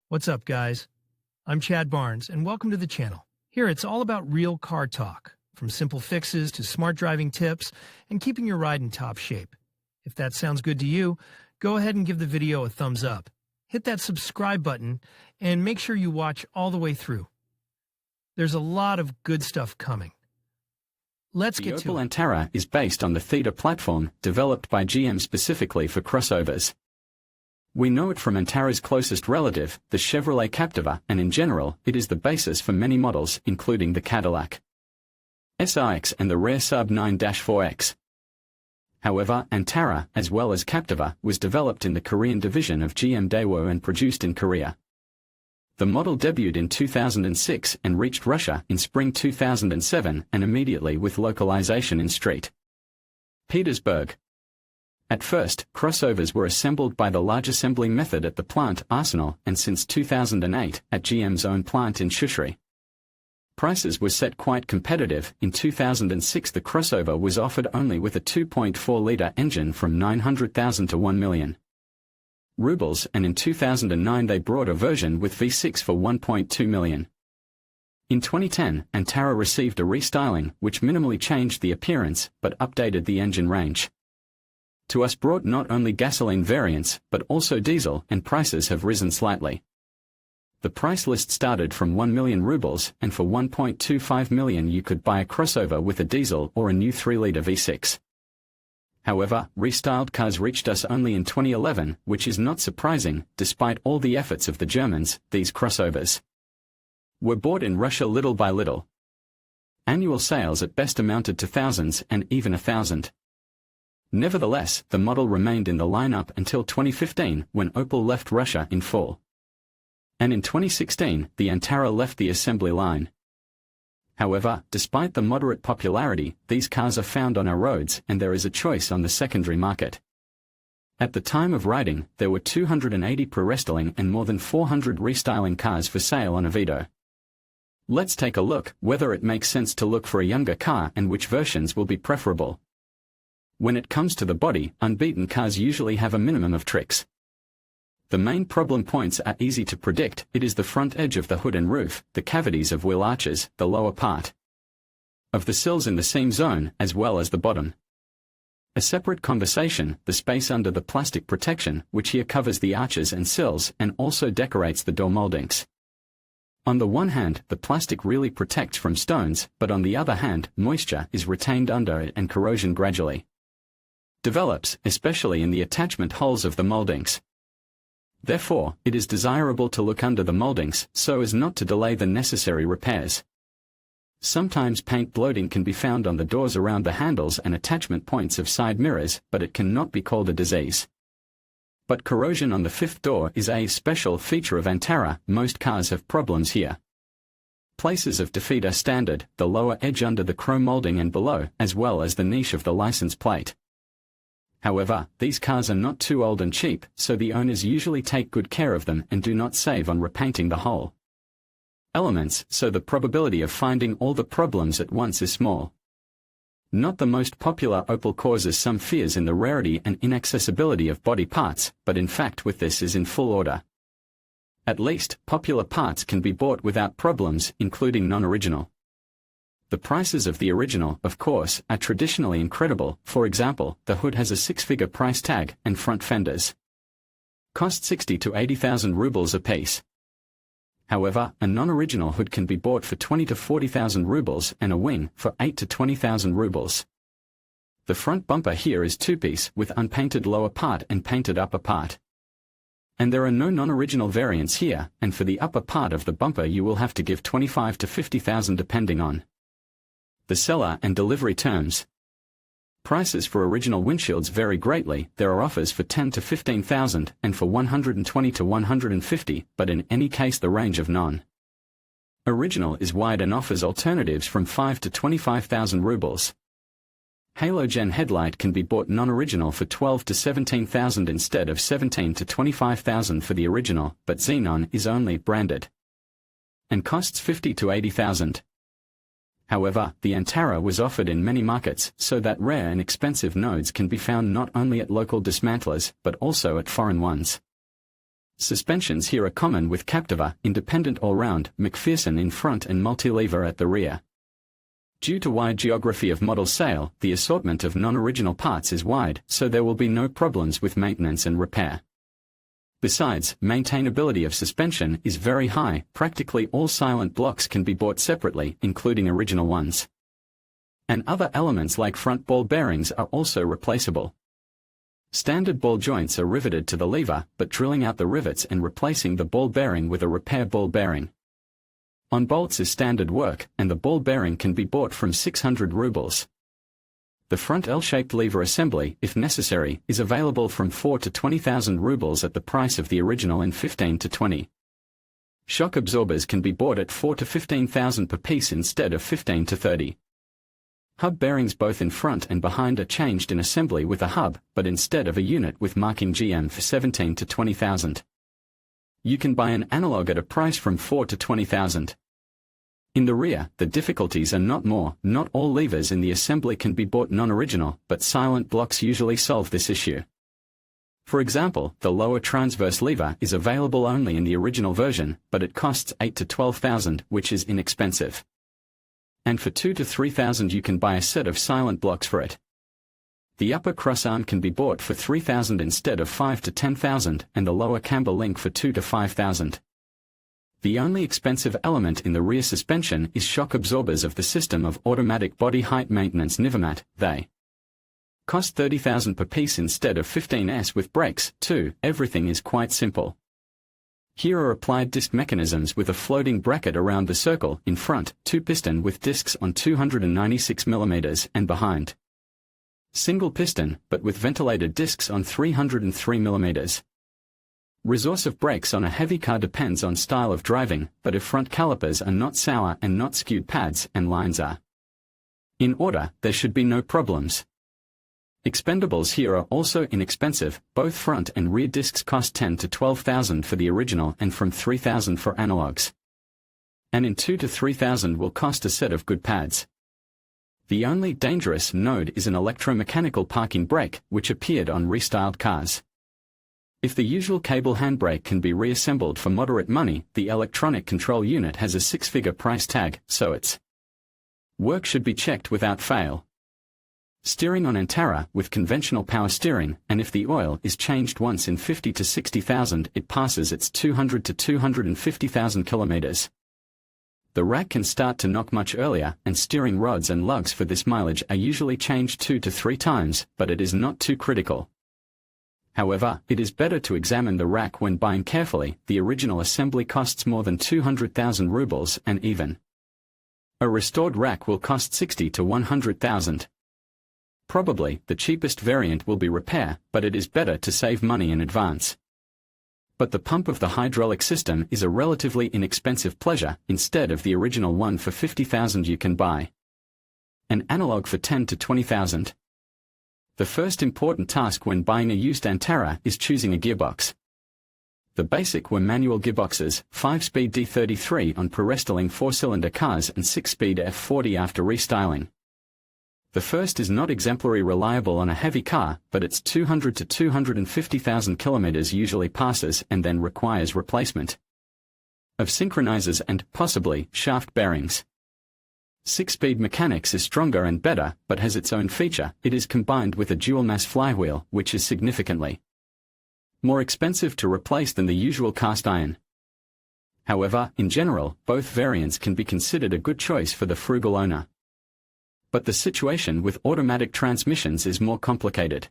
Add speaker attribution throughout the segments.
Speaker 1: What's up, guys? I'm Chad Barnes, and welcome to the channel. Here, it's all about real car talk, from simple fixes to smart driving tips and keeping your ride in top shape. If that sounds good to you, go ahead and give the video a thumbs up. Hit that subscribe button, and make sure you watch all the way through. There's a lot of good stuff coming. Let's get to it.
Speaker 2: The Opel Antara is based on the Theta platform, developed by GM specifically for crossovers. We know it from Antara's closest relative, the Chevrolet Captiva, and in general, it is the basis for many models, including the Cadillac SRX and the rare Sub 9-4X. However, Antara, as well as Captiva, was developed in the Korean division of GM Daewoo and produced in Korea. The model debuted in 2006 and reached Russia in spring 2007 and immediately with localization in St. Petersburg. At first, crossovers were assembled by the large assembly method at the plant Arsenal and since 2008 at GM's own plant in Shushri. Prices were set quite competitive. In 2006 the crossover was offered only with a 2.4-litre engine from 900,000 to 1 million rubles, and in 2009 they brought a version with V6 for 1.2 million. In 2010, Antara received a restyling which minimally changed the appearance but updated the engine range. To us brought not only gasoline variants, but also diesel, and prices have risen slightly. The price list started from 1 million rubles, and for 1.25 million you could buy a crossover with a diesel or a new 3-litre V6. However, restyled cars reached us only in 2011, which is not surprising. Despite all the efforts of the Germans, these crossovers were bought in Russia little by little. Annual sales at best amounted to thousands and even 1,000. Nevertheless, the model remained in the lineup until 2015, when Opel left Russia in full. And in 2016, the Antara left the assembly line. However, despite the moderate popularity, these cars are found on our roads and there is a choice on the secondary market. At the time of writing, there were 280 pre-restyling and more than 400 restyling cars for sale on Avito. Let's take a look whether it makes sense to look for a younger car and which versions will be preferable. When it comes to the body, unbeaten cars usually have a minimum of tricks. The main problem points are easy to predict. It is the front edge of the hood and roof, the cavities of wheel arches, the lower part of the sills in the seam zone, as well as the bottom. A separate conversation, the space under the plastic protection, which here covers the arches and sills and also decorates the door moldings. On the one hand, the plastic really protects from stones, but on the other hand, moisture is retained under it and corrosion gradually develops, especially in the attachment holes of the moldings. Therefore, it is desirable to look under the moldings so as not to delay the necessary repairs. Sometimes paint bloating can be found on the doors around the handles and attachment points of side mirrors, but it cannot be called a disease. But corrosion on the fifth door is a special feature of Antara. Most cars have problems here. Places of defeat are standard, the lower edge under the chrome molding and below, as well as the niche of the license plate. However, these cars are not too old and cheap, so the owners usually take good care of them and do not save on repainting the whole elements, so the probability of finding all the problems at once is small. Not the most popular Opel causes some fears in the rarity and inaccessibility of body parts, but in fact with this is in full order. At least, popular parts can be bought without problems, including non-original. The prices of the original, of course, are traditionally incredible. For example, the hood has a 6-figure price tag, and front fenders cost 60 to 80,000 rubles apiece. However, a non-original hood can be bought for 20 to 40,000 rubles and a wing for 8 to 20,000 rubles. The front bumper here is two-piece with unpainted lower part and painted upper part. And there are no non-original variants here, and for the upper part of the bumper you will have to give 25 to 50,000 depending on the seller and delivery terms. Prices for original windshields vary greatly. There are offers for 10 to 15,000 and for 120 to 150, but in any case the range of non-original is wide and offers alternatives from 5 to 25,000 rubles. Halogen headlight can be bought non-original for 12 to 17,000 instead of 17 to 25,000 for the original, but xenon is only branded and costs 50 to 80,000. However, the Antara was offered in many markets, so that rare and expensive nodes can be found not only at local dismantlers, but also at foreign ones. Suspensions here are common with Captiva, independent all-round, McPherson in front and multi-lever at the rear. Due to wide geography of model sale, the assortment of non-original parts is wide, so there will be no problems with maintenance and repair. Besides, maintainability of suspension is very high. Practically all silent blocks can be bought separately, including original ones. And other elements like front ball bearings are also replaceable. Standard ball joints are riveted to the lever, but drilling out the rivets and replacing the ball bearing with a repair ball bearing on bolts is standard work, and the ball bearing can be bought from 600 rubles. The front L-shaped lever assembly, if necessary, is available from 4 to 20,000 rubles at the price of the original and 15 to 20. Shock absorbers can be bought at 4 to 15,000 per piece instead of 15 to 30. Hub bearings both in front and behind are changed in assembly with a hub, but instead of a unit with marking GM for 17 to 20,000. You can buy an analog at a price from 4 to 20,000. In the rear, the difficulties are not all levers in the assembly can be bought non-original, but silent blocks usually solve this issue. For example, the lower transverse lever is available only in the original version, but it costs 8 to 12,000, which is inexpensive. And for 2 to 3,000 you can buy a set of silent blocks for it. The upper crossarm can be bought for 3,000 instead of 5 to 10,000, and the lower camber link for 2 to 5,000. The only expensive element in the rear suspension is shock absorbers of the system of automatic body height maintenance Nivamat. They cost 30,000 per piece instead of 15s with brakes, too. Everything is quite simple. Here are applied disc mechanisms with a floating bracket around the circle in front, 2-piston with discs on 296 mm and behind. Single piston, but with ventilated discs on 303 mm. Resource of brakes on a heavy car depends on style of driving, but if front calipers are not sour and not skewed, pads and lines are in order, there should be no problems. Expendables here are also inexpensive. Both front and rear discs cost 10 to 12,000 for the original and from 3,000 for analogs. And in 2 to 3,000 will cost a set of good pads. The only dangerous node is an electromechanical parking brake, which appeared on restyled cars. If the usual cable handbrake can be reassembled for moderate money, the electronic control unit has a 6-figure price tag, so its work should be checked without fail. Steering on Antara with conventional power steering, and if the oil is changed once in 50 to 60,000, it passes its 200 to 250,000 kilometers. The rack can start to knock much earlier, and steering rods and lugs for this mileage are usually changed 2 to 3 times, but it is not too critical. However, it is better to examine the rack when buying carefully. The original assembly costs more than 200,000 rubles, and even a restored rack will cost 60 to 100,000. Probably, the cheapest variant will be repair, but it is better to save money in advance. But the pump of the hydraulic system is a relatively inexpensive pleasure. Instead of the original one for 50,000 you can buy an analog for 10 to 20,000. The first important task when buying a used Antara is choosing a gearbox. The basic were manual gearboxes, 5-speed D33 on pre-restyling 4-cylinder cars and 6-speed F40 after restyling. The first is not exemplary reliable on a heavy car, but its 200 to 250,000 kilometers usually passes and then requires replacement of synchronizers and, possibly, shaft bearings. 6-speed mechanics is stronger and better, but has its own feature. It is combined with a dual-mass flywheel, which is significantly more expensive to replace than the usual cast iron. However, in general, both variants can be considered a good choice for the frugal owner. But the situation with automatic transmissions is more complicated.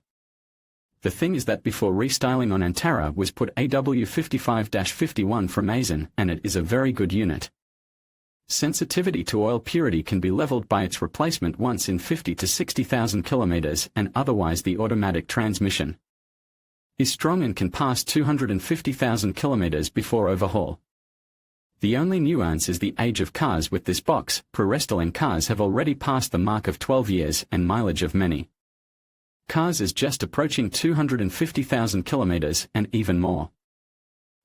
Speaker 2: The thing is that before restyling on Antara was put AW55-51 from Aisin, and it is a very good unit. Sensitivity to oil purity can be leveled by its replacement once in 50 to 60,000 kilometers, and otherwise the automatic transmission is strong and can pass 250,000 kilometers before overhaul. The only nuance is the age of cars with this box. Pre-restyling cars have already passed the mark of 12 years, and mileage of many cars is just approaching 250,000 kilometers, and even more.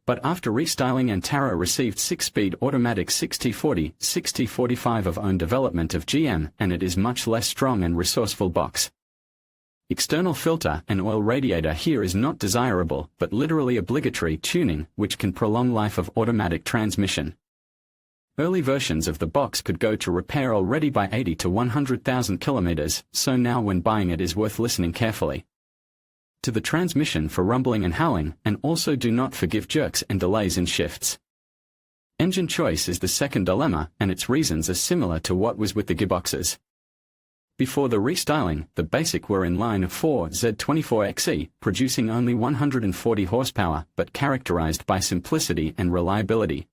Speaker 2: But after restyling, Antara received 6-speed automatic 6T40, 6T45 of own development of GM, and it is much less strong and resourceful box. External filter and oil radiator here is not desirable, but literally obligatory tuning, which can prolong life of automatic transmission. Early versions of the box could go to repair already by 80 to 100,000 kilometers, so now when buying it is worth listening carefully to the transmission for rumbling and howling, and also do not forgive jerks and delays in shifts. Engine choice is the second dilemma, and its reasons are similar to what was with the gearboxes. Before the restyling, the basic were in line of 4Z24XE, producing only 140 horsepower, but characterized by simplicity and reliability.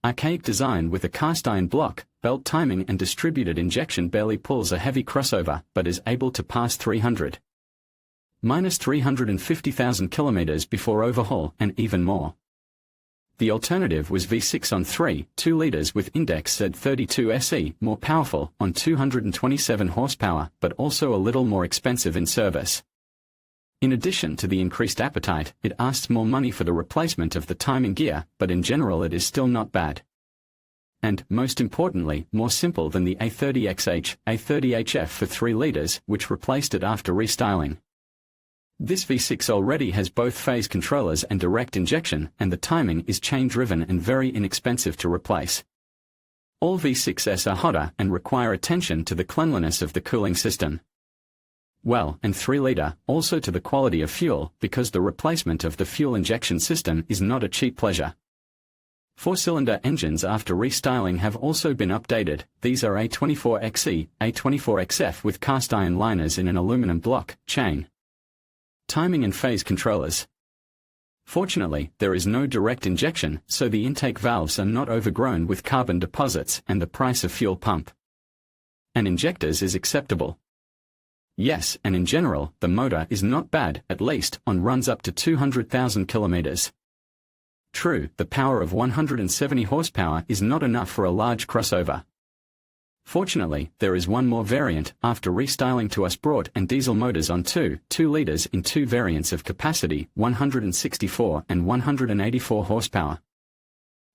Speaker 2: Archaic design with a cast-iron block, belt timing and distributed injection barely pulls a heavy crossover, but is able to pass 350,000 kilometers before overhaul, and even more. The alternative was V6 on 3.2 liters with index Z32 SE, more powerful, on 227 horsepower, but also a little more expensive in service. In addition to the increased appetite, it asks more money for the replacement of the timing gear, but in general it is still not bad. And, most importantly, more simple than the A30XH, A30HF for 3 liters, which replaced it after restyling. This V6 already has both phase controllers and direct injection, and the timing is chain-driven and very inexpensive to replace. All V6s are hotter and require attention to the cleanliness of the cooling system. Well, and 3-liter, also to the quality of fuel, because the replacement of the fuel injection system is not a cheap pleasure. 4-cylinder engines after restyling have also been updated. These are A24XE, A24XF with cast-iron liners in an aluminum block, chain, timing and phase controllers. Fortunately, there is no direct injection, so the intake valves are not overgrown with carbon deposits, and the price of fuel pump and injectors is acceptable. Yes, and in general, the motor is not bad, at least, on runs up to 200,000 kilometers. True, the power of 170 horsepower is not enough for a large crossover. Fortunately, there is one more variant, after restyling to us brought and diesel motors on 2 liters in 2 variants of capacity, 164 and 184 horsepower.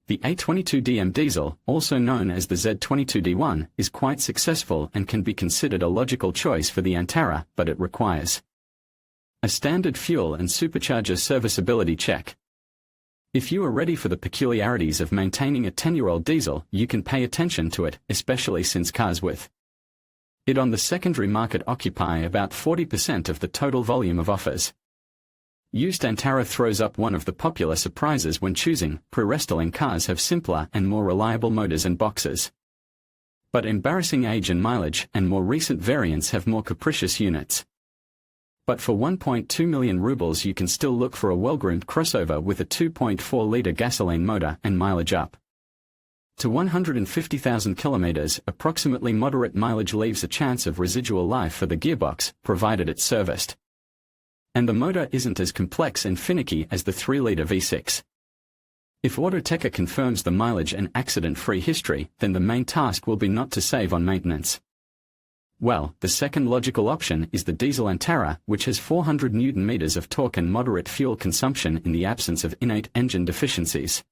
Speaker 2: The A22DM diesel, also known as the Z22D1, is quite successful and can be considered a logical choice for the Antara, but it requires a standard fuel and supercharger serviceability check. If you are ready for the peculiarities of maintaining a 10-year-old diesel, you can pay attention to it, especially since cars with it on the secondary market occupy about 40% of the total volume of offers. Used Antara throws up one of the popular surprises when choosing. Pre-restyling cars have simpler and more reliable motors and boxes, but embarrassing age and mileage, and more recent variants have more capricious units. But for 1.2 million rubles you can still look for a well-groomed crossover with a 2.4-liter gasoline motor and mileage up to 150,000 kilometers. Approximately moderate mileage leaves a chance of residual life for the gearbox, provided it's serviced. And the motor isn't as complex and finicky as the 3-liter V6. If Autoteca confirms the mileage and accident-free history, then the main task will be not to save on maintenance. Well, the second logical option is the diesel Antara, which has 400 Nm of torque and moderate fuel consumption in the absence of innate engine deficiencies.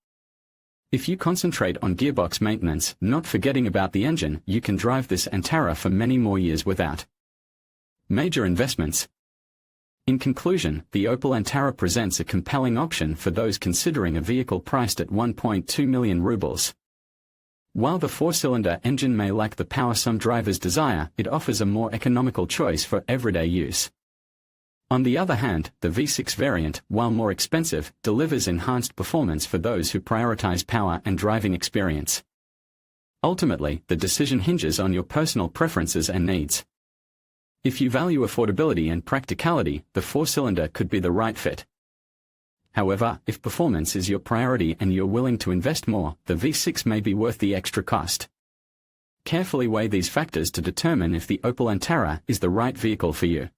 Speaker 2: If you concentrate on gearbox maintenance, not forgetting about the engine, you can drive this Antara for many more years without major investments. In conclusion, the Opel Antara presents a compelling option for those considering a vehicle priced at 1.2 million rubles. While the 4-cylinder engine may lack the power some drivers desire, it offers a more economical choice for everyday use. On the other hand, the V6 variant, while more expensive, delivers enhanced performance for those who prioritize power and driving experience. Ultimately, the decision hinges on your personal preferences and needs. If you value affordability and practicality, the 4-cylinder could be the right fit. However, if performance is your priority and you're willing to invest more, the V6 may be worth the extra cost. Carefully weigh these factors to determine if the Opel Antara is the right vehicle for you.